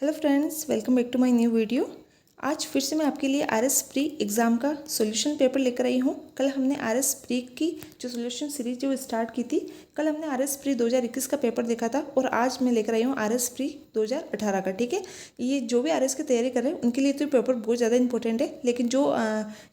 Hello friends, welcome back to my new video. आज फिर से मैं आपके लिए आरएस प्री एग्ज़ाम का सॉल्यूशन पेपर लेकर आई हूँ। कल हमने आरएस प्री की जो सॉल्यूशन सीरीज जो स्टार्ट की थी, कल हमने आरएस प्री 2021 का पेपर देखा था और आज मैं लेकर आई हूँ आरएस प्री 2018 का। ठीक है, ये जो भी आरएस की तैयारी कर रहे हैं उनके लिए तो पेपर बहुत ज़्यादा इंपॉर्टेंट है, लेकिन जो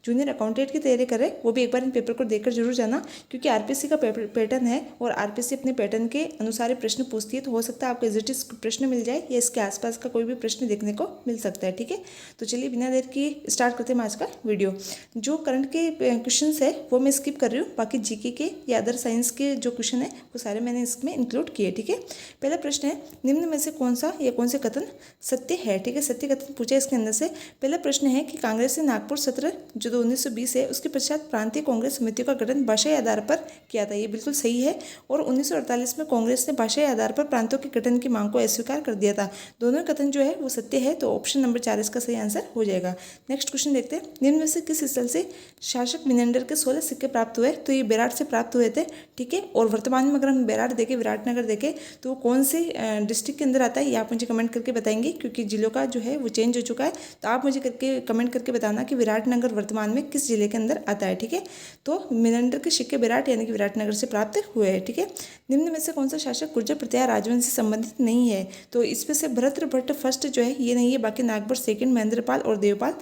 जूनियर अकाउंटेंट की तैयारी कर रहे हैं वो भी एक बार इन पेपर को देखकर जरूर जाना, क्योंकि आरपीएससी का पैटर्न है और आरपीएससी अपने पैटर्न के अनुसार प्रश्न पूछती है। तो हो सकता है आपको एग्जिटिव प्रश्न मिल जाए या इसके आसपास का कोई भी प्रश्न देखने को मिल सकता है। ठीक है, तो चलिए बिना देर की स्टार्ट करते हैं आज का वीडियो। जो करंट के क्वेश्चंस है वो मैं स्किप कर रही हूँ, बाकी जीके के या अदर साइंस के जो क्वेश्चन है वो सारे मैंने इसमें इंक्लूड किए। ठीक है, पहला प्रश्न है, निम्न में से कौन सा या कौन से कथन सत्य है। ठीक है, सत्य कथन पूछा इसके अंदर से। पहला प्रश्न है कि कांग्रेस ने नागपुर सत्र जो 1920 है उसके पश्चात प्रांतीय कांग्रेस समितियों का गठन भाषाई आधार पर किया था। ये बिल्कुल सही है। और 1948 में कांग्रेस ने भाषाई आधार पर प्रांतों के गठन की मांग को अस्वीकार कर दिया था। दोनों कथन जो है वो सत्य है, तो ऑप्शन नंबर 4 इसका सही आंसर हो जाएगा। नेक्स्ट क्वेश्चन देखते हैं, निम्न में से किस स्थल से शासक मिनेंडर के 16 सिक्के प्राप्त हुए। तो ये बेराट से प्राप्त हुए थे। ठीक है, और वर्तमान में अगर हम बेराट देखें, विराटनगर देखें, तो वो कौन से डिस्ट्रिक्ट के अंदर आता है ये आप मुझे कमेंट करके बताएंगे, क्योंकि जिलों का जो है वो चेंज हो चुका है। तो आप मुझे कमेंट करके बताना कि विराटनगर वर्तमान में किस जिले के अंदर आता है। ठीक है, तो मिनेंडर के सिक्के बेराट यानी कि विराटनगर से प्राप्त हुए हैं। ठीक है, निम्न में से कौन सा शासक गुर्जर प्रत्याहार राजवंश से संबंधित नहीं है। तो इसमें से भरत भट्ट फर्स्ट जो है ये नहीं है, बाकी नागपुर सेकंड, महेंद्रपाल और देवपाल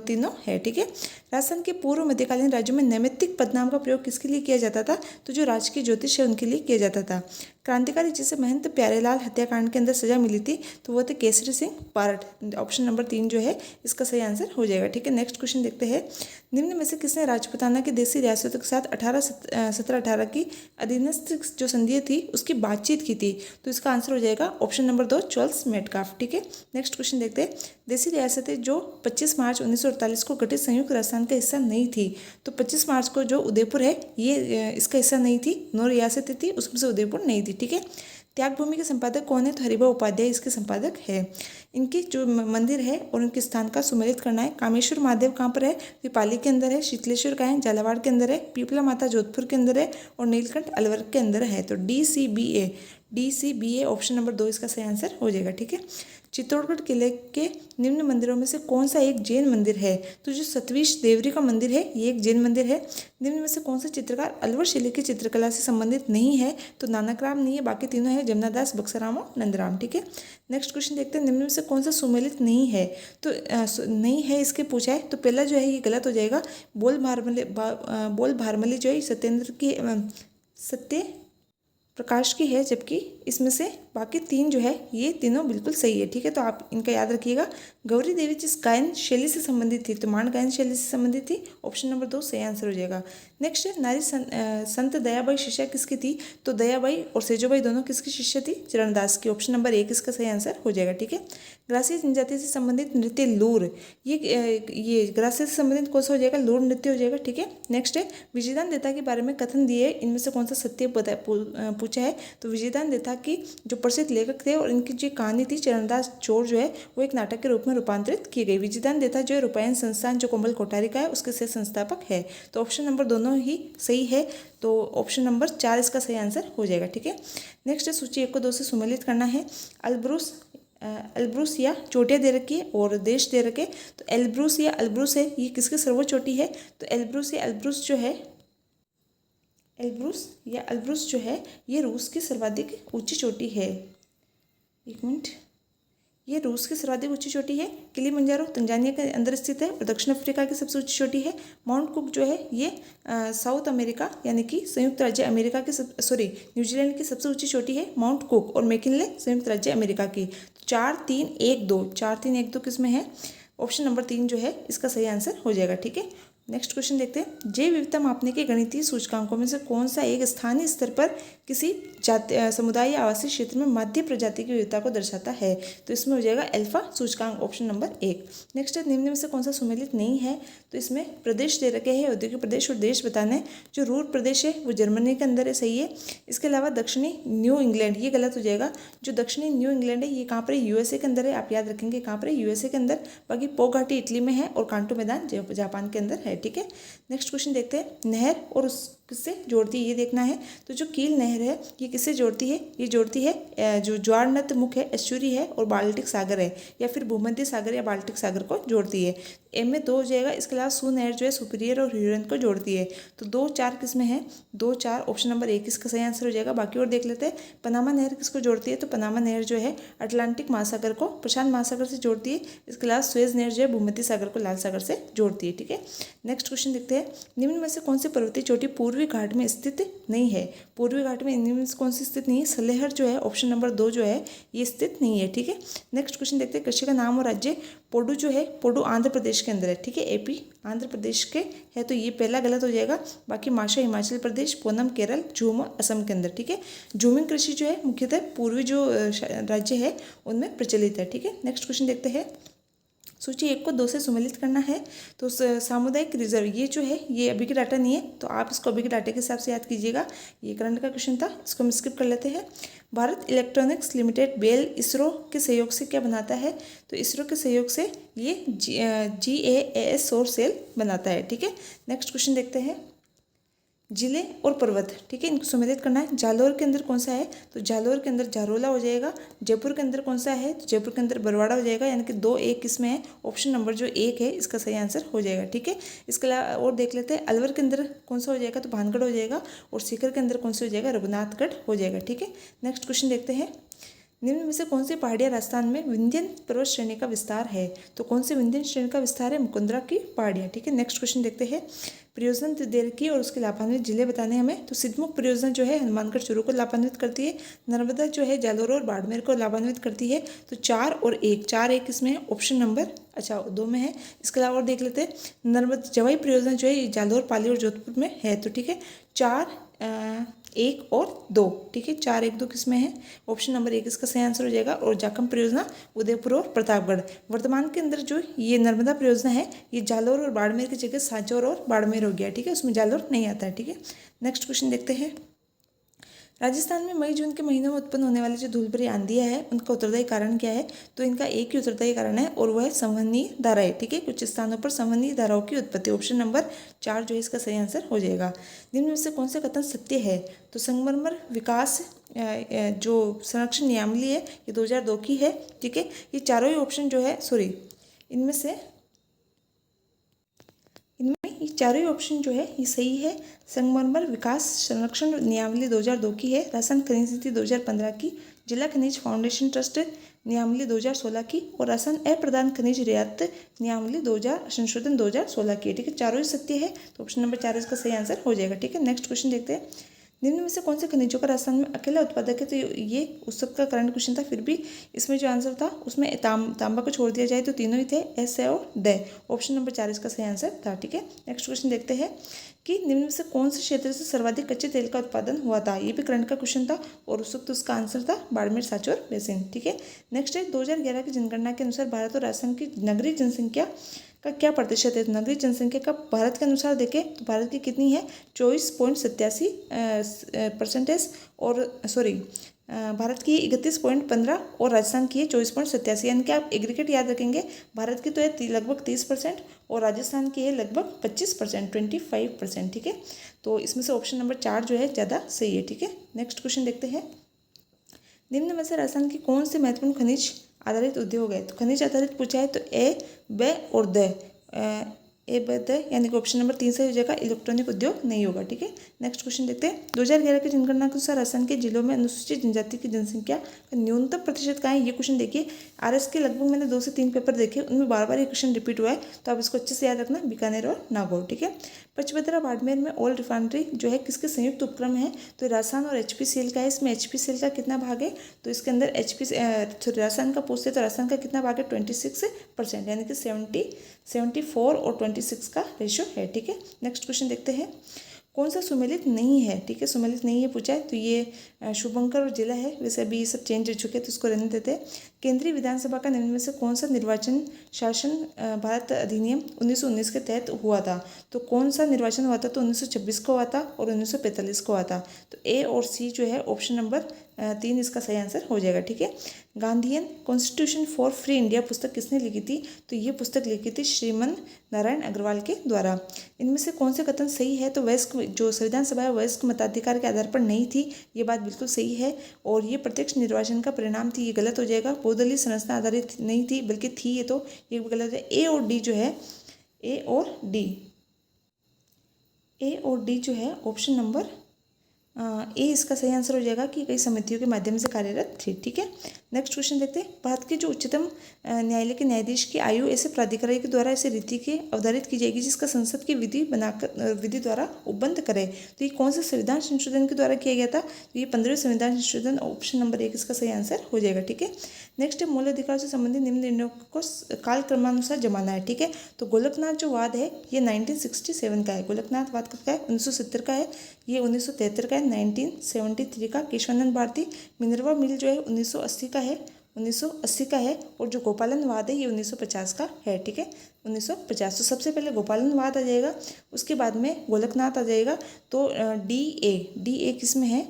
तीनों है। ठीक है, राजस्थान के पूर्व मध्यकालीन राज्यों में नैमित्तिक पदनाम का प्रयोग किसके लिए किया जाता था। तो जो राजकीय ज्योतिष है उनके लिए किया जाता था। क्रांतिकारी जिसे महंत प्यारेलाल हत्याकांड के अंदर सजा मिली थी तो वो थे Kesari Singh part. Option number 3 जो है इसका सही आंसर हो जाएगा। ठीक है, नेक्स्ट क्वेश्चन देखते हैं, निम्न में से किसने राजपुताना की देसी रियासतों के साथ 1718 की अधीनस्थ जो संधि थी उसकी बातचीत की थी। तो इसका आंसर हो जाएगा ऑप्शन नंबर 2 चार्ल्स मेटकाफ। ठीक है, नेक्स्ट क्वेश्चन देखते हैं, देसी रियासतें जो 25 मार्च 1948 को गठित संयुक्त राजस्थान का हिस्सा नहीं थी। तो 25 मार्च को जो उदयपुर है ये इसका हिस्सा नहीं थी, 9 रियासतें थी उसमें से उदयपुर नहीं थी। ठीक है, त्यागभूमि के संपादक कौन है। तो हरिभा उपाध्याय इसके संपादक है। इनके जो मंदिर है और उनके स्थान का सुमेलित करना है। कामेश्वर महादेव कहाँ पर है। तो पाली के अंदर है। शीतलेश्वर का है, झालावाड़ के अंदर है। पीपला माता जोधपुर के अंदर है और नीलकंठ अलवर के अंदर है। तो DCBA ऑप्शन नंबर 2 इसका सही आंसर हो जाएगा। ठीक है, चित्तौड़गढ़ किले के निम्न मंदिरों में से कौन सा एक जैन मंदिर है। तो जो सतवीश देवरी का मंदिर है ये एक जैन मंदिर है। निम्न में से कौन सा चित्रकार अलवर शैली की चित्रकला से संबंधित नहीं है। तो नानकराम नहीं है, बाकी तीनों है, जमुनादास, बक्साराम और नंदराम। ठीक है, नेक्स्ट क्वेश्चन देखते हैं, निम्न में से कौन सा सुमेलित नहीं है। तो नहीं है इसके पूछा है, तो पहला जो है ये गलत हो जाएगा। बोल भारमली जो है सत्येंद्र की सत्य प्रकाश की है, जबकि इसमें से बाकी 3 जो है ये तीनों बिल्कुल सही है। ठीक है, तो आप इनका याद रखिएगा। गौरी देवी जिस गायन शैली से संबंधित थी तो मांड गायन शैली से संबंधित थी। ऑप्शन नंबर 2 सही आंसर हो जाएगा। नेक्स्ट है, नारी संत दयाबाई शिष्या किसकी थी। तो दयाबाई और सेजोबाई दोनों किसकी शिष्य थी। चरणदास की। ऑप्शन नंबर 1 इसका सही आंसर हो जाएगा। ठीक है, ग्रासीय जनजाति से संबंधित नृत्य लूर, ये ग्रासीय से संबंधित कौन सा हो जाएगा, लूर नृत्य हो जाएगा। ठीक है, नेक्स्ट है, विजयदान देता के बारे में कथन दिए इनमें से कौन सा सत्य पूछा है। तो विजयदान देता की जो प्रसिद्ध लेखक थे और इनकी जो कहानी थी चरणदास चोर जो है वो एक नाटक के रूप में रूपांतरित की गई। विजयदान देता जो है रूपायन संस्थान जो कोमल कोठारी का है उसके से संस्थापक है। तो ऑप्शन नंबर दोनों ही सही है, तो ऑप्शन नंबर 4 इसका सही आंसर हो जाएगा। ठीक है, नेक्स्ट है, सूची 1 को 2 से सुमेलित करना है। एल्ब्रूस या चोटियाँ दे रखी है और देश दे रखे। तो एल्ब्रूस या अल्ब्रूस है ये किसकी सर्वोच्च चोटी है। तो एल्ब्रूस या अल्ब्रूस जो है अल्ब्रूस जो है ये रूस की सर्वाधिक ऊंची चोटी है। एक मिनट, ये रूस की सर्वाधिक ऊंची चोटी है। किलिमंजारो तंजानिया के अंदर स्थित है और दक्षिण अफ्रीका की सबसे ऊंची चोटी है। माउंट कुक जो है ये साउथ अमेरिका यानी कि संयुक्त राज्य अमेरिका की न्यूजीलैंड की सबसे ऊंची चोटी है माउंट कुक, और मैकिनले संयुक्त राज्य अमेरिका की। तो 4 3 1 2 किस में है। ऑप्शन नंबर 3 जो है इसका सही आंसर हो जाएगा। ठीक है, नेक्स्ट क्वेश्चन देखते हैं, जैव विविधता मापने के गणितीय सूचकांकों में से कौन सा एक स्थानीय स्तर पर किसी समुदाय या आवासीय क्षेत्र में मध्य प्रजाति की विविधता को दर्शाता है। तो इसमें हो जाएगा अल्फा सूचकांक, ऑप्शन नंबर 1। नेक्स्ट है, निम्न में से कौन सा सुमेलित नहीं है। तो इसमें प्रदेश दे रखे हैं, औद्योगिक प्रदेश और देश बताना है। जो रूर प्रदेश है वो जर्मनी के अंदर है, सही है। इसके अलावा दक्षिणी न्यू इंग्लैंड ये गलत हो जाएगा। जो दक्षिणी न्यू इंग्लैंड है ये कहाँ पर है, USA के अंदर है। आप याद रखेंगे कहाँ पर है, USA के अंदर। बाकी पो घाटी इटली में है और कांटो मैदान जापान के अंदर है। ठीक है, नेक्स्ट क्वेश्चन देखते हैं, नहर और किससे जोड़ती है ये देखना है। तो जो कील नहर है ये किससे जोड़ती है, ये जोड़ती है जो ज्वारनद मुख है, एस्चुरी है और बाल्टिक सागर है, या फिर भूमध्य सागर या बाल्टिक सागर को जोड़ती है। एम में 2 हो जाएगा। इसके अलावा सू नहर जो है सुपीरियर और ह्यूरन को जोड़ती है। तो 2 4 किसमें है, 2 4 ऑप्शन नंबर 1 इसका सही आंसर हो जाएगा। बाकी और देख लेते हैं। पनामा नहर किसको जोड़ती है, तो पनामा नहर जो है अटलांटिक महासागर को प्रशांत महासागर से जोड़ती है। इसके अलावा सुएज नहर जो है भूमध्य सागर को लाल सागर से जोड़ती है। ठीक है, नेक्स्ट क्वेश्चन देखते हैं। निम्न में से कौन सी पर्वतीय चोटी पूर्वी घाट में स्थित नहीं है। पूर्वी घाट में निम्न में से कौन सी स्थित नहीं है, सलेहर जो है ऑप्शन नंबर 2 जो है ये स्थित नहीं है। ठीक है, नेक्स्ट क्वेश्चन देखते हैं। कृषि का नाम और राज्य। पोडू जो है, पोडू आंध्र प्रदेश के अंदर है। ठीक है, एपी आंध्र प्रदेश के है, तो ये पहला गलत हो जाएगा। बाकी माशा हिमाचल प्रदेश, पूनम केरल, झूम असम के अंदर। ठीक है, झूमिंग कृषि जो है मुख्यतः पूर्वी जो राज्य है उनमें प्रचलित है। ठीक है, नेक्स्ट क्वेश्चन देखते हैं। सूची 1 को 2 से सम्मिलित करना है। तो सामुदायिक रिजर्व ये जो है ये अभी के डाटा नहीं है, तो आप इसको अभी के डाटे के हिसाब से याद कीजिएगा। ये करंट का क्वेश्चन था, इसको हम स्किप कर लेते हैं। Bharat Electronics Limited BEL ISRO के सहयोग से क्या बनाता है, तो इसरो के सहयोग से ये GAAS सौर सेल बनाता है। ठीक है, नेक्स्ट क्वेश्चन देखते हैं। जिले और पर्वत, ठीक है, इनको सम्मिलित करना है। जालोर के अंदर कौन सा है, तो जालोर के अंदर जारोला हो जाएगा। जयपुर के अंदर कौन सा है, तो जयपुर के अंदर बरवाड़ा हो जाएगा। यानी कि 2 1 किसमें है, ऑप्शन नंबर जो 1 है इसका सही आंसर हो जाएगा। ठीक है, इसके अलावा और देख लेते हैं। अलवर के अंदर कौन सा हो जाएगा, तो भानगढ़ हो जाएगा। और सीकर के अंदर कौन सा हो जाएगा, रघुनाथगढ़ हो जाएगा। ठीक है, नेक्स्ट क्वेश्चन देखते हैं। निम्न में से कौन सी पहाड़ियाँ राजस्थान में विंध्यन पर्वत श्रेणी का विस्तार है, तो कौन सी विंध्यन श्रेणी का विस्तार है, मुकुंदरा की पहाड़ियाँ। ठीक है, नेक्स्ट क्वेश्चन देखते हैं। परियोजना देर की और उसके लाभान्वित जिले बताने हमें, तो सिद्धमुख परियोजना जो है हनुमानगढ़ चूरू को लाभान्वित करती है। नर्मदा जो है जालोर और बाड़मेर को लाभान्वित करती है। तो 4 और 1 4 1 इसमें है, ऑप्शन नंबर 2 में है। इसके अलावा और देख लेते हैं। नर्मदा जवाई परियोजना जो है जालोर, पाली और जोधपुर में है। तो ठीक है, 4 1 और 2। ठीक है, 4 1 2 किसमें है, ऑप्शन नंबर 1 इसका सही आंसर हो जाएगा। और जाखम परियोजना उदयपुर और प्रतापगढ़। वर्तमान के अंदर जो ये नर्मदा परियोजना है ये जालोर और बाड़मेर की जगह सांचौर और बाड़मेर हो गया। ठीक है, उसमें जालोर नहीं आता है। ठीक है, नेक्स्ट क्वेश्चन देखते हैं। राजस्थान में मई जून के महीनों में उत्पन्न होने वाली जो धूल भरी आंधियाँ है उनका उत्तरदायी कारण क्या है, तो इनका एक ही उत्तरदायी कारण है और वह है संवहनीय धाराएं। ठीक है, कुछ स्थानों पर संवहनीय धाराओं की उत्पत्ति, ऑप्शन नंबर 4 जो है इसका सही आंसर हो जाएगा। निम्न में से कौन से कथन सत्य है, तो संगमरमर विकास जो संरक्षण नियमावली है ये 2002 की है। ठीक है, ये चारों ही ऑप्शन जो है इनमें ये चारों ही ऑप्शन जो है ये सही है। संगमरमर विकास संरक्षण नियमावली 2002 की है। राजस्थान खनिज नीति 2015 की, जिला खनिज फाउंडेशन ट्रस्ट नियमावली 2016 की, और राजस्थान अप्रधान खनिज रियायत नियमावली 2000 संशोधन 2016 की है। ठीक है, चारों ही सत्य है, तो ऑप्शन नंबर 4 इसका सही आंसर हो जाएगा। ठीक है, नेक्स्ट क्वेश्चन देखते हैं। निम्न में से कौन से खनिजों का राजस्थान में अकेला उत्पादक है, तो ये उस सब का करंट क्वेश्चन था, फिर भी इसमें जो आंसर था उसमें तांबा को छोड़ दिया जाए तो तीनों ही थे, एस है और ड, ऑप्शन नंबर 4 इसका सही आंसर था। ठीक है, नेक्स्ट क्वेश्चन देखते हैं कि निम्न में से कौन से क्षेत्र से सर्वाधिक कच्चे तेल का उत्पादन हुआ था, ये भी करंट का क्वेश्चन था और उस वक्त उसका आंसर था बाड़मेर सांचौर बेसिन। ठीक है, नेक्स्ट है 2011 की जनगणना के अनुसार भारत और राजस्थान की नगरीय जनसंख्या का क्या प्रतिशत है, तो नगरीय जनसंख्या का भारत के अनुसार देखें तो भारत की कितनी है, 24.87%, और भारत की 31.15 और राजस्थान की है 24.87। यानी कि आप एग्रीगेट याद रखेंगे, भारत की तो है लगभग 30% और राजस्थान की है लगभग 25%, 25%। ठीक है, तो इसमें से ऑप्शन नंबर 4 जो है ज़्यादा सही है। ठीक है, नेक्स्ट क्वेश्चन देखते हैं। निम्न में से राजस्थान की कौन से महत्वपूर्ण खनिज आधारित उद्योग है, तो खनिज आधारित पूछा है तो ए, ब और द, ए ब द, यानी कि ऑप्शन नंबर 3 से हो जाएगा, इलेक्ट्रॉनिक उद्योग नहीं होगा। ठीक है, नेक्स्ट क्वेश्चन देखते हैं। 2011 की जनगणना के अनुसार राजस्थान के जिलों में अनुसूचित जनजाति की जनसंख्या का न्यूनतम प्रतिशत कहाँ है, ये क्वेश्चन देखिए। आरएस के लगभग मैंने 2 से 3 पेपर देखे, उनमें बार बार ये क्वेश्चन रिपीट हुआ है, तो आप इसको अच्छे से याद रखना, बीकानेर और नागौर। ठीक है, पचबदरा बाड़मेर में ऑयल रिफाइनरी जो है किसके संयुक्त उपक्रम है, तो राजस्थान और HPCL का है। इसमें HPCL का कितना भाग है, तो इसके अंदर राजस्थान का पूछते तो राजस्थान का कितना भाग है, 26%, यानी कि 74 और 26 का रेशियो है। ठीक है, नेक्स्ट क्वेश्चन देखते हैं। कौन सा सुमेलित नहीं है, ठीक है, सुमेलित नहीं है पूछा है, तो ये शुभंकर और जिला है। वैसे अभी ये सब चेंज हो चुके हैं तो इसको रहने देते हैं। केंद्रीय विधानसभा का निम्न में से कौन सा निर्वाचन शासन भारत अधिनियम 1919 के तहत हुआ था? तो कौन सा निर्वाचन हुआ था? तो 1926 को हुआ था और 1945 को हुआ था। तो ए और सी जो है ऑप्शन नंबर 3 इसका सही आंसर हो जाएगा। ठीक है। Gandhian constitution for free India पुस्तक किसने लिखी थी? तो ये पुस्तक लिखी थी श्रीमन नारायण अग्रवाल के द्वारा। इनमें से कौन से कथन सही है? तो वयस्क जो संविधान सभा है वयस्क मताधिकार के आधार पर नहीं थी, ये बात बिल्कुल सही है। और ये प्रत्यक्ष निर्वाचन का परिणाम थी, ये गलत हो जाएगा। बहुदलीय संरचना आधारित नहीं थी बल्कि थी, ये तो ये गलत है। ए और डी जो है, ए और डी जो है ऑप्शन नंबर ए इसका सही आंसर हो जाएगा कि कई समितियों के माध्यम से कार्यरत थी। ठीक है। नेक्स्ट क्वेश्चन देखते हैं। भारत के जो उच्चतम न्यायालय के न्यायाधीश की आयु ऐसे प्राधिकारी के द्वारा ऐसे रीति के अवधारित की जाएगी जिसका संसद की विधि द्वारा उपबंध करे। तो ये कौन से संविधान संशोधन के द्वारा किया गया था? तो ये 15वें संविधान संशोधन, ऑप्शन नंबर 1 इसका सही आंसर हो जाएगा। ठीक है। नेक्स्ट है मूल अधिकार से संबंधित निम्न निर्णयों को कालक्रमानुसार जमाना है। ठीक है। तो गोलकनाथ जो वाद है ये 1967 का है। गोलकनाथ वाद कब का है? 1970 का है। ये 1973 का है। 1973 का केशवानंद भारती। मिनर्वा मिल जो है 1980 का है, 1980 का है। और जो गोपालन वाद है ये 1950 का है। ठीक है। 1950। तो सबसे पहले गोपालन वाद आ जाएगा, उसके बाद में गोलकनाथ आ जाएगा। तो डी ए किस में है?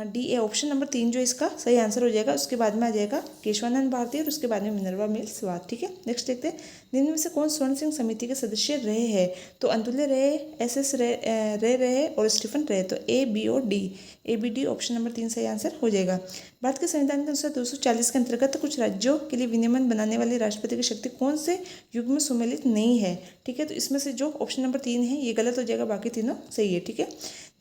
डी ए ऑप्शन नंबर 3 जो इसका सही आंसर हो जाएगा। उसके बाद में आ जाएगा केशवानंद भारती और उसके बाद में मिनर्वा मिल्स वाद। ठीक है। नेक्स्ट देखते हैं। निम्न में से कौन स्वर्ण सिंह समिति के सदस्य रहे हैं? तो अंतुल्य रहे, SS रहे और स्टीफन रहे। तो ए बी और D, A B D option number 3 सही आंसर हो जाएगा। भारत के संविधान के अनुसार 240 के अंतर्गत कुछ राज्यों के लिए विनियमन बनाने वाले राष्ट्रपति की शक्ति कौन से युग में सुमेलित नहीं है? ठीक है। तो इसमें से जो ऑप्शन नंबर 3 है ये गलत हो जाएगा, बाकी तीनों सही है। ठीक है।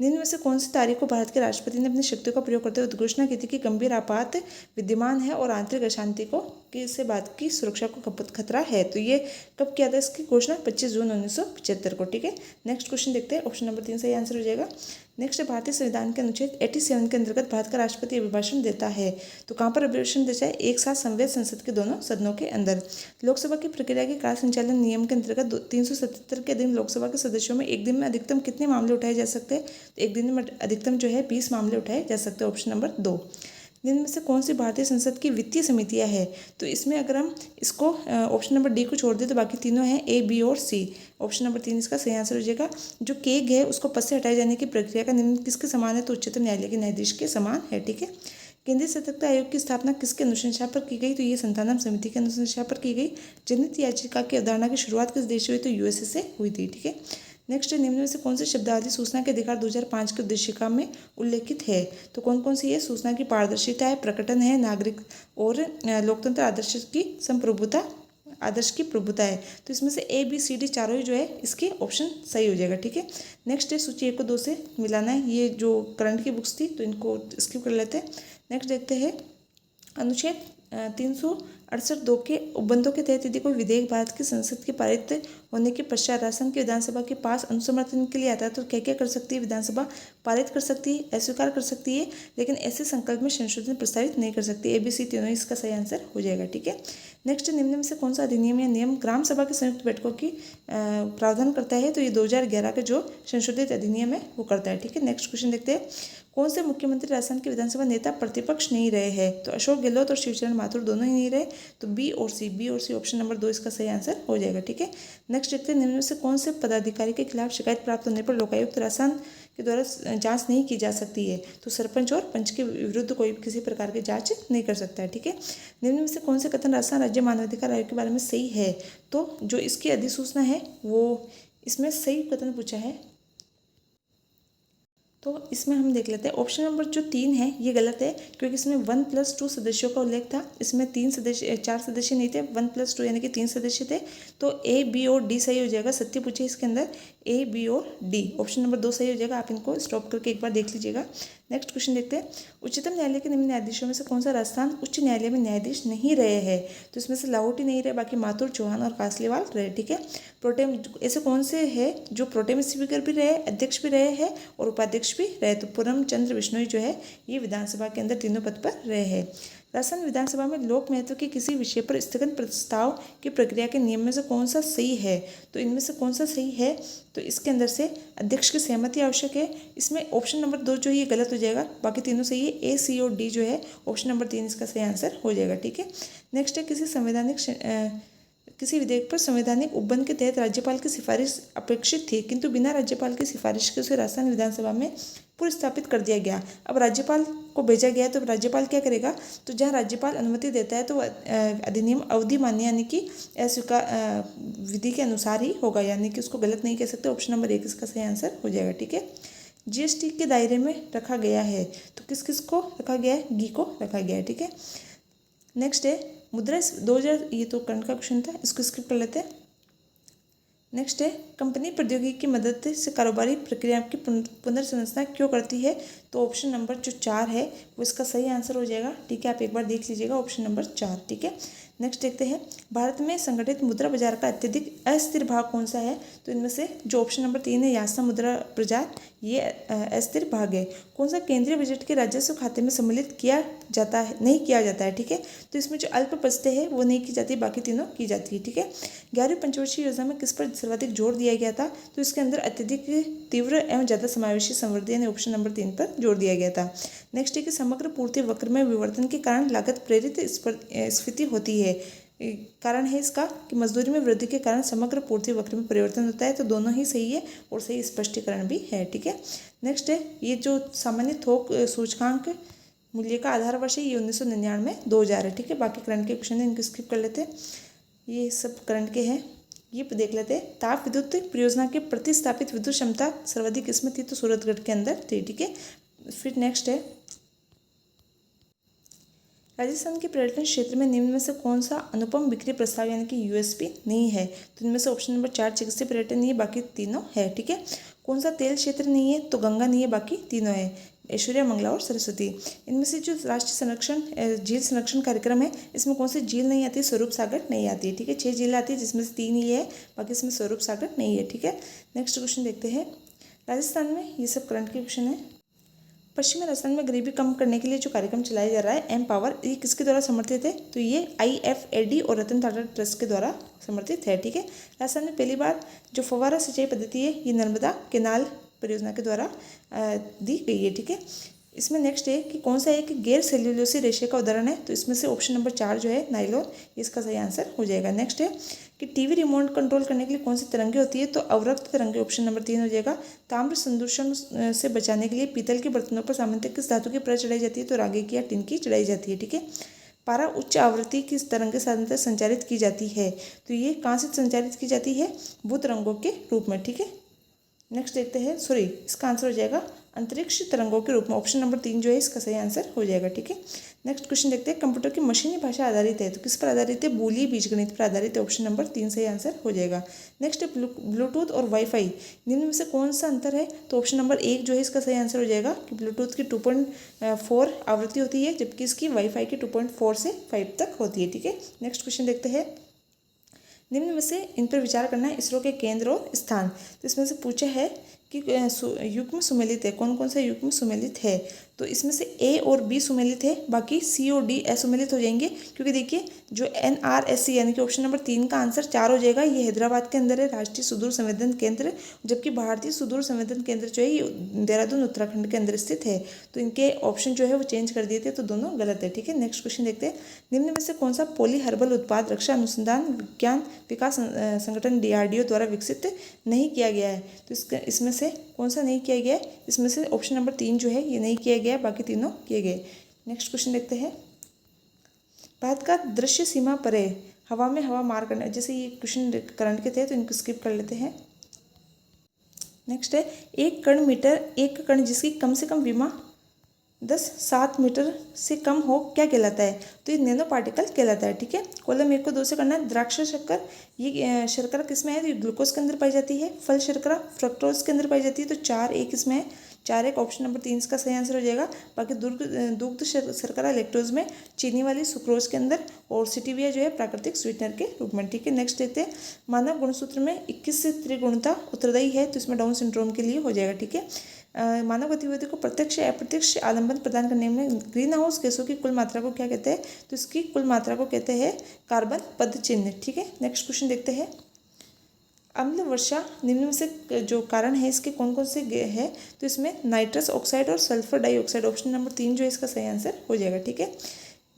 निम्न में से कौन सी तारीख को भारत के राष्ट्रपति ने अपनी शक्तियों का प्रयोग करते हुए घोषणा की थी कि गंभीर आपात विद्यमान है और आंतरिक अशांति को से बात की सुरक्षा को खतरा है? तो ये कब किया था इसकी घोषणा? 25 जून 1975 को। ठीक है। नेक्स्ट क्वेश्चन देखते हैं। ऑप्शन नंबर 3 सही आंसर हो जाएगा। नेक्स्ट भारतीय संविधान के अनुच्छेद 87 के अंतर्गत भारत का राष्ट्रपति अभिभाषण देता है। तो कहाँ पर अभिभाषण देता है? एक साथ संवैध संसद के दोनों सदनों के अंदर। लोकसभा की प्रक्रिया के कार्य संचालन नियम के अंतर्गत 377 के दिन लोकसभा के सदस्यों में एक दिन में अधिकतम कितने मामले उठाए जा सकते हैं? तो एक दिन में अधिकतम जो है 20 मामले उठाए जा सकते हैं। Option number 2। जिनमें से कौन सी भारतीय संसद की वित्तीय समितियां हैं? तो इसमें अगर हम इसको ऑप्शन नंबर डी को छोड़ दें तो बाकी तीनों हैं ए बी और सी। ऑप्शन नंबर 3 इसका सही आंसर हो जाएगा। जो केग है उसको पद से हटाए जाने की प्रक्रिया का निम्न किसके समान है? तो उच्चतम न्यायालय के न्यायाधीश के समान है। ठीक है। केंद्रीय सतर्कता आयोग की स्थापना किसके अनुशंसा पर की गई? तो ये संतानम समिति के अनुशंसा पर की गई। जनहित याचिका की अवधारणा की शुरुआत किस देश से हुई? तो यूएसए से हुई थी। ठीक है। नेक्स्ट निम्न में से कौन सी शब्दावली सूचना के अधिकार 2005 की उद्देशिका में उल्लेखित है? तो कौन कौन सी है? सूचना की पारदर्शिता है, प्रकटन है, नागरिक और लोकतंत्र आदर्श की संप्रभुता, आदर्श की प्रभुता है। तो इसमें से ए बी सी डी चारों ही जो है इसके ऑप्शन सही हो जाएगा। ठीक है। नेक्स्ट है सूची 1 को 2 से मिलाना है। ये जो करंट की बुक्स थी तो इनको स्किप कर लेते हैं। नेक्स्ट देखते हैं अनुच्छेद 368(2) के उपबंधों के तहत यदि कोई विधेयक भारत की संसद के पारित होने के पश्चात राजस्थान की विधानसभा के पास अनुसमर्थन के लिए आता है तो क्या क्या कर सकती है? विधानसभा पारित कर सकती है, अस्वीकार कर सकती है, लेकिन ऐसे संकल्प में संशोधन प्रस्तावित नहीं कर सकती। ए बी सी तीनों इसका सही आंसर हो जाएगा। ठीक है। नेक्स्ट निम्न में से कौन सा अधिनियम या नियम ग्राम सभा की संयुक्त बैठकों की प्रावधान करता है? तो ये 2011 का जो संशोधित अधिनियम है वो करता है। ठीक है। नेक्स्ट क्वेश्चन देखते हैं। कौन से मुख्यमंत्री राजस्थान के विधानसभा नेता प्रतिपक्ष नहीं रहे हैं? तो अशोक गहलोत और शिवचरण माथुर दोनों ही नहीं रहे। तो बी और सी ऑप्शन नंबर 2 इसका सही आंसर हो जाएगा। ठीक है। नेक्स्ट देखते हैं निम्न में से कौन से पदाधिकारी के खिलाफ शिकायत प्राप्त होने पर लोकायुक्त राजस्थान के द्वारा जांच नहीं की जा सकती है? तो सरपंच और पंच के विरुद्ध कोई किसी प्रकार की जांच नहीं कर सकता है। ठीक है। निम्न में से कौन से कथन राजस्थान राज्य मानवाधिकार आयोग के बारे में सही है? तो जो इसकी अधिसूचना है वो इसमें सही कथन पूछा है, तो इसमें हम देख लेते हैं। ऑप्शन नंबर जो 3 है ये गलत है क्योंकि इसमें 1+2 सदस्यों का उल्लेख था। इसमें 4 सदस्य नहीं थे, 1+2 यानी कि 3 सदस्य थे। तो ए बी और डी सही हो जाएगा। सत्य पूछे इसके अंदर ए बी और डी, ऑप्शन नंबर 2 सही हो जाएगा। आप इनको स्टॉप करके एक बार देख लीजिएगा। नेक्स्ट क्वेश्चन देखते हैं। उच्चतम न्यायालय के निम्न न्यायाधीशों में से कौन सा राजस्थान उच्च न्यायालय में न्यायाधीश नहीं रहे हैं? तो इसमें से लाहौटी नहीं रहे, बाकी माथुर, चौहान और कासलीवाल रहे। ठीक है। प्रोटेम ऐसे कौन से है जो प्रोटेम स्पीकर भी रहे, अध्यक्ष भी रहे हैं और उपाध्यक्ष भी रहे? तो पूरम चंद्र बिश्नोई जो है ये विधानसभा के अंदर तीनों पद पर रहे हैं। राजस्थान विधानसभा में लोक महत्व के किसी विषय पर स्थगन प्रस्ताव की प्रक्रिया के नियम में से कौन सा सही है? तो इनमें से कौन सा सही है? तो इसके अंदर से अध्यक्ष की सहमति आवश्यक है। इसमें ऑप्शन नंबर 2 जो है ये गलत हो जाएगा, बाकी तीनों सही है। ए, सी और डी जो है ऑप्शन नंबर 3 इसका सही आंसर हो जाएगा। ठीक है, नेक्स्ट है किसी विधेयक पर संवैधानिक उपबंध के तहत राज्यपाल की सिफारिश अपेक्षित थी, किंतु बिना राज्यपाल की सिफारिश के उसे राजस्थान विधानसभा में पुनर्स्थापित कर दिया गया। अब राज्यपाल को भेजा गया तो राज्यपाल क्या करेगा? तो जहाँ राज्यपाल अनुमति देता है तो अधिनियम अवधि मान्य यानी कि अस्वीकार विधि के अनुसार ही होगा, यानी कि उसको गलत नहीं कह सकते। ऑप्शन नंबर 1 इसका सही आंसर हो जाएगा। ठीक है, जीएसटी के दायरे में रखा गया है तो किस किस को रखा गया है? घी को रखा गया है। ठीक है, नेक्स्ट है मुद्रा 2000, ये तो करंट का क्वेश्चन था, इसको स्किप कर लेते हैं। नेक्स्ट है कंपनी प्रौद्योगिकी की मदद से कारोबारी प्रक्रिया की पुनर्संरचना क्यों करती है? तो ऑप्शन नंबर जो 4 है वो इसका सही आंसर हो जाएगा। ठीक है, आप एक बार देख लीजिएगा ऑप्शन नंबर 4। ठीक है, नेक्स्ट देखते हैं भारत में संगठित मुद्रा बाजार का अत्यधिक अस्थिर भाग कौन सा है? तो इनमें से जो ऑप्शन नंबर 3 है यासना मुद्रा बाजार, ये अस्थिर भाग है। कौन सा केंद्रीय बजट के राजस्व खाते में सम्मिलित किया जाता है? नहीं किया जाता है। ठीक है, तो इसमें जो अल्प बचतें हैं वो नहीं की जाती, बाकी तीनों की जाती है। ठीक है, 11वीं पंचवर्षीय योजना में किस पर सर्वाधिक जोर दिया गया था? तो इसके अंदर अत्यधिक तीव्र एवं ज़्यादा समावेशी समृद्धि यानी ऑप्शन नंबर 3 पर जोर दिया गया था। नेक्स्ट है कि समग्र पूर्ति वक्र में विवर्तन के कारण लागत प्रेरित स्फीति होती है। कारण है इसका कि मजदूरी में वृद्धि के कारण समग्र पूर्ति वक्र में परिवर्तन होता है, तो दोनों ही सही है और सही स्पष्टीकरण भी है। ठीक है, नेक्स्ट है ये जो सामान्य थोक सूचकांक मूल्य का आधार वर्ष है ये 1999 2000 है। ठीक है, बाकी करंट के क्वेश्चन है इनको स्किप कर लेते हैं, ये सब करंट के हैं। ये देख लेते हैं ताप विद्युत परियोजना के प्रतिस्थापित विद्युत क्षमता सर्वाधिक किसमें थी? तो सूरतगढ़ के अंदर थी। ठीक है, फिर नेक्स्ट है राजस्थान के पर्यटन क्षेत्र में निम्न में से कौन सा अनुपम बिक्री प्रस्ताव यानी कि यूएसपी नहीं है? तो इनमें से ऑप्शन नंबर 4 चिकित्सीय पर्यटन नहीं है, बाकी तीनों है। ठीक है, कौन सा तेल क्षेत्र नहीं है? तो गंगा नहीं है, बाकी तीनों है, ऐश्वर्या, मंगला और सरस्वती। इनमें से जो राष्ट्रीय संरक्षण झील संरक्षण कार्यक्रम है इसमें कौन सी झील नहीं आती? स्वरूप सागर नहीं आती है। ठीक है, 6 झील आती है जिसमें से 3 ही है, बाकी इसमें स्वरूप सागर नहीं है। ठीक है, नेक्स्ट क्वेश्चन देखते हैं राजस्थान में, ये सब करंट के क्वेश्चन है। पश्चिमी राजस्थान में गरीबी कम करने के लिए जो कार्यक्रम चलाया जा रहा है एम पावर, ये किसके द्वारा समर्थित है? तो ये IFAD और रतन टाटा ट्रस्ट के द्वारा समर्थित है। ठीक है, राजस्थान में पहली बार जो फव्वारा सिंचाई पद्धति है ये नर्मदा केनाल परियोजना के द्वारा दी गई है। ठीक है, इसमें नेक्स्ट है कि कौन सा एक गैर सेल्यूलोसिक रेशे का उदाहरण है? तो इसमें से ऑप्शन नंबर 4 जो है नाइलॉन, इसका सही आंसर हो जाएगा। नेक्स्ट है कि टीवी रिमोट कंट्रोल करने के लिए कौन सी तरंगे होती है? तो अवरक्त तरंगे, ऑप्शन नंबर 3 हो जाएगा। ताम्र संदूषण से बचाने के लिए पीतल के बर्तनों पर सामान्यतः किस धातु की परत चढ़ाई जाती है? तो रागी की या टिन की चढ़ाई जाती है। ठीक है, पारा उच्च आवृत्ति किस तरंगे साधन से संचारित की जाती है? तो ये कहाँ से संचारित की जाती है? भू तरंगों के रूप में। ठीक है, नेक्स्ट देखते हैं, सॉरी इसका आंसर हो जाएगा अंतरिक्ष तरंगों के रूप में, ऑप्शन नंबर 3 जो है इसका सही आंसर हो जाएगा। ठीक है, नेक्स्ट क्वेश्चन देखते हैं कंप्यूटर की मशीनी भाषा आधारित है तो किस पर आधारित है? बूलियन बीजगणित पर आधारित है, ऑप्शन नंबर 3 सही आंसर हो जाएगा। नेक्स्ट ब्लूटूथ और वाईफाई, निम्न में से कौन सा अंतर है? तो ऑप्शन नंबर 1 जो है इसका सही आंसर हो जाएगा कि ब्लूटूथ की 2.4 आवृत्ति होती है जबकि इसकी वाईफाई की 2.4 से 5 तक होती है। ठीक है, नेक्स्ट क्वेश्चन देखते हैं निम्न में से इन पर विचार करना है इसरो के केंद्र और स्थान। तो इसमें से पूछा है कि युग्म सुमेलित है, कौन कौन सा युग्म सुमेलित है? तो इसमें से ए और बी सुमेलित है, बाकी सी और डी असुमेलित हो जाएंगे, क्योंकि देखिए जो NRSC यानी कि ऑप्शन नंबर 3 का आंसर 4 हो जाएगा, ये हैदराबाद के अंदर है राष्ट्रीय सुदूर संवेदन केंद्र, जबकि भारतीय सुदूर संवेदन केंद्र जो है ये देहरादून उत्तराखंड के अंदर स्थित है। तो इनके ऑप्शन जो है वो चेंज कर दिए थे, तो दोनों गलत है। ठीक है, नेक्स्ट क्वेश्चन देखते हैं निम्न में से कौन सा पॉली हर्बल उत्पाद रक्षा अनुसंधान विज्ञान विकास संगठन DRDO द्वारा विकसित नहीं किया गया है? तो इसमें से कौन सा नहीं किया गया है? इसमें से ऑप्शन नंबर 3 जो है ये नहीं किया गया, बाकी तीनों किए गए। नेक्स्ट क्वेश्चन देखते हैं भारत का दृश्य सीमा परे हवा में हवा मार करना, जैसे ये क्वेश्चन करंट के थे तो इनको स्किप कर लेते हैं। नेक्स्ट है एक कण जिसकी कम से कम विमा 10-7 मीटर से कम हो क्या कहलाता है? तो ये नैनो पार्टिकल कहलाता है। ठीक है, कॉलम 1 को 2 से करना है। द्राक्ष शक्कर, ये शर्करा किसमें है? तो ये ग्लूकोज के अंदर पाई जाती है। फल शर्करा फ्रक्टोज के अंदर पाई जाती है। तो 4-1 इसमें है, 4-1 ऑप्शन नंबर 3 इसका सही आंसर हो जाएगा। बाकी दुग्ध शर्करा लैक्टोज में, चीनी वाली सुक्रोज के अंदर, और सिटिविया जो है प्राकृतिक स्वीटनर के रूप में। ठीक है, नेक्स्ट देखते हैं मानव गुणसूत्र में 21 से त्रिगुणता उत्तरदायी है, तो इसमें डाउन सिंड्रोम के लिए हो जाएगा। ठीक है, मानव गतिविधि को प्रत्यक्ष या अप्रत्यक्ष आलंबन प्रदान करने में ग्रीन हाउस गैसों की कुल मात्रा को क्या कहते हैं? तो इसकी कुल मात्रा को कहते हैं कार्बन पदचिह्न। ठीक है, नेक्स्ट क्वेश्चन देखते हैं। अम्ल वर्षा निम्न में से जो कारण है इसके कौन कौन से है? तो इसमें नाइट्रस ऑक्साइड और सल्फर डाइऑक्साइड, ऑप्शन नंबर 3 जो है इसका सही आंसर हो जाएगा। ठीक है,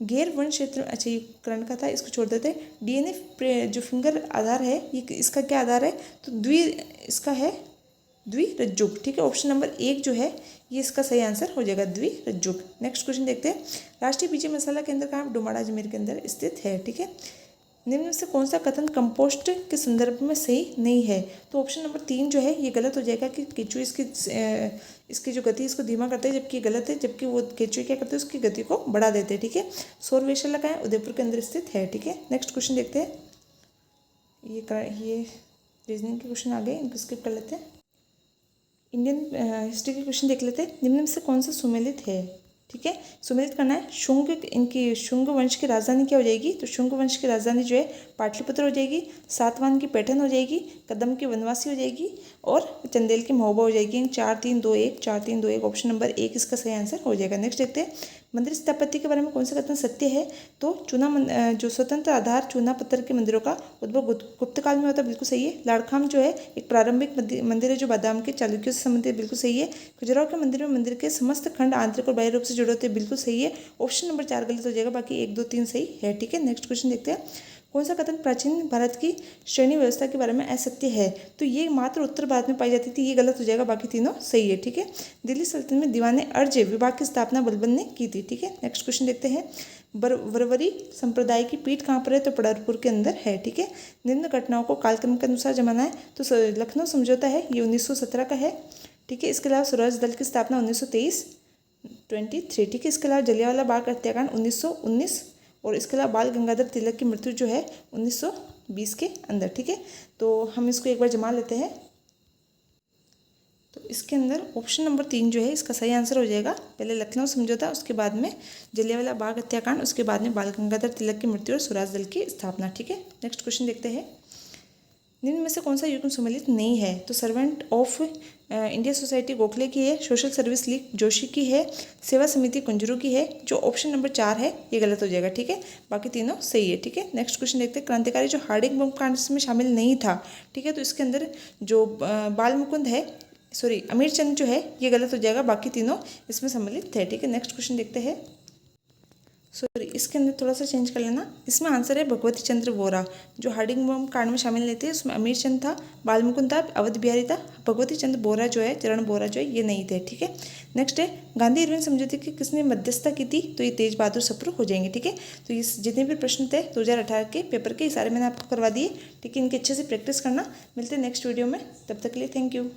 गैर वन क्षेत्र, अच्छा ये करण का था, इसको छोड़ देते हैं। डीएनए जो फिंगर आधार है ये इसका क्या आधार है? तो इसका है द्विरज्जुक। ठीक है, ऑप्शन नंबर 1 जो है ये इसका सही आंसर हो जाएगा, द्विरज्जुक। नेक्स्ट क्वेश्चन देखते हैं। राष्ट्रीय बीज मसाला केंद्र कहाँ? डोमाड़ा अजमेर के अंदर स्थित है। ठीक है, निम्न में से कौन सा कथन कंपोस्ट के संदर्भ में सही नहीं है? तो ऑप्शन नंबर 3 जो है ये गलत हो जाएगा कि केंचुए इसकी जो गति इसको धीमा करते हैं, जबकि ये गलत है। जबकि वो केंचुए क्या करते हैं? उसकी गति को बढ़ा देते हैं। ठीक है, सौर वेशाला कहाँ है? उदयपुर के अंदर स्थित है। ठीक है, नेक्स्ट क्वेश्चन देखते हैं। ये रीजनिंग के क्वेश्चन आ गए, इनको स्किप कर लेते हैं। इंडियन हिस्ट्री के क्वेश्चन देख लेते हैं। निम्न में से कौन सा सुमेलित है? ठीक है, सुमेलित करना है। शुंग वंश की राजधानी क्या हो जाएगी? तो शुंग वंश की राजधानी जो है पाटलिपुत्र हो जाएगी। सातवाहन की पैठन हो जाएगी। कदम की वनवासी हो जाएगी और चंदेल की महोबा हो जाएगी। 4-3-2-1 ऑप्शन नंबर 1 इसका सही आंसर हो जाएगा। नेक्स्ट देखते हैं। मंदिर स्थापत्य के बारे में कौन सा कथन सत्य है? तो जो स्वतंत्र आधार चूना पत्थर के मंदिरों का उद्भव गुप्त काल में होता है, बिल्कुल सही है। लाड़खाम जो है एक प्रारंभिक मंदिर है जो बादाम के चालुक्यों से संबंधित, बिल्कुल सही है। खजुराहो के मंदिर में मंदिर के समस्त खंड आंतरिक और बाह्य रूप से जुड़े होते हैं, बिल्कुल सही है। ऑप्शन नंबर 4 गलत हो जाएगा, बाकी 1, 2, 3 सही है। ठीक है, नेक्स्ट क्वेश्चन देखते हैं। कौन सा कथन प्राचीन भारत की श्रेणी व्यवस्था के बारे में असत्य है? तो ये मात्र उत्तर भारत में पाई जाती थी, ये गलत हो जाएगा, बाकी तीनों सही है। ठीक है, दिल्ली सल्तनत में दीवाने अर्ज विभाग की स्थापना बलबन ने की थी। ठीक है, नेक्स्ट क्वेश्चन देखते हैं। वरवरी संप्रदाय की पीठ कहाँ पर है? तो पंढरपुर के अंदर है। ठीक है, निम्न घटनाओं को कालक्रम के अनुसार जमाना है। तो लखनऊ समझौता है ये 1917 का है। ठीक है, इसके अलावा स्वराज दल की स्थापना 1923। ठीक है, इसके अलावा जलियांवाला बाग हत्याकांड 1919 और इसके अलावा बाल गंगाधर तिलक की मृत्यु जो है 1920 के अंदर। ठीक है, तो हम इसको एक बार जमा लेते हैं। तो इसके अंदर ऑप्शन नंबर 3 जो है इसका सही आंसर हो जाएगा। पहले लखनऊ समझौता, उसके बाद में जलियांवाला बाग हत्याकांड, उसके बाद में बाल गंगाधर तिलक की मृत्यु और स्वराज दल की स्थापना। ठीक है, नेक्स्ट क्वेश्चन देखते हैं। निम्न में से कौन सा युग्म सम्मिलित नहीं है? तो servant of India society Gokhale की है। सोशल सर्विस लीग जोशी की है। सेवा समिति कुंजरू की है। जो ऑप्शन नंबर 4 है ये गलत हो जाएगा। ठीक है, बाकी तीनों सही है। ठीक है, नेक्स्ट क्वेश्चन देखते हैं। क्रांतिकारी जो हार्डिंग बम कांड में शामिल नहीं था। ठीक है, तो इसके अंदर जो बाल मुकुंद है, सॉरी अमीर चंद जो है ये गलत हो जाएगा, बाकी तीनों इसमें सम्मिलित थे। ठीक है, नेक्स्ट क्वेश्चन देखते हैं। सॉरी इसके अंदर थोड़ा सा चेंज कर लेना। इसमें आंसर है भगवती चंद्र बोरा। जो हार्डिंग बम कांड में शामिल नहीं थे उसमें अमीर चंद था, बाल मुकुंद था, अवध बिहारी था। भगवती चंद्र बोरा जो है, चरण बोरा जो है ये नहीं थे। ठीक है, नेक्स्ट है गांधी इरविन समझौते की किसने मध्यस्थता की थी? तो ये तेज बहादुर सप्रू हो जाएंगे। ठीक है, तो ये जितने भी प्रश्न थे 2018 के पेपर के, ये सारे मैंने आपको करवा दिए। ठीक है, इनके अच्छे से प्रैक्टिस करना। मिलते हैं नेक्स्ट वीडियो में, तब तक के लिए थैंक यू।